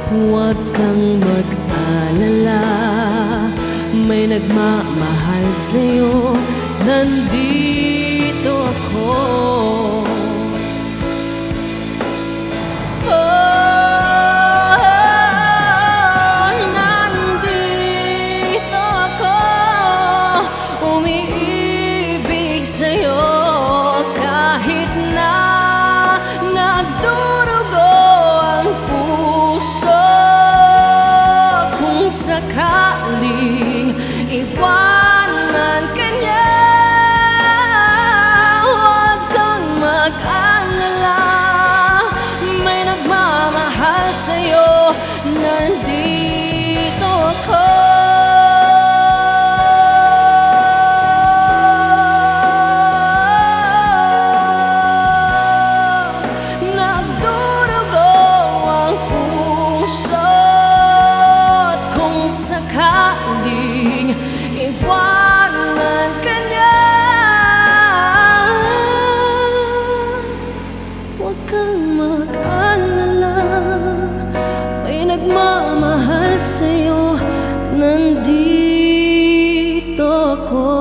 Huwag kang mag-alala, may nagmamahal sa'yo, nandito ako. Nandito ako, umiibig sa'yo kahit na nagdurugo ang puso. Kung sakaling iwanan ka niya, huwag kang mag-alala, may nagmamahal sa'yo, nandito ako. Nagdurugo ang puso, at kung sakaling iwanan ka niya, huwag kang mag-alala, may nagmamahal sa'yo, nandito ako.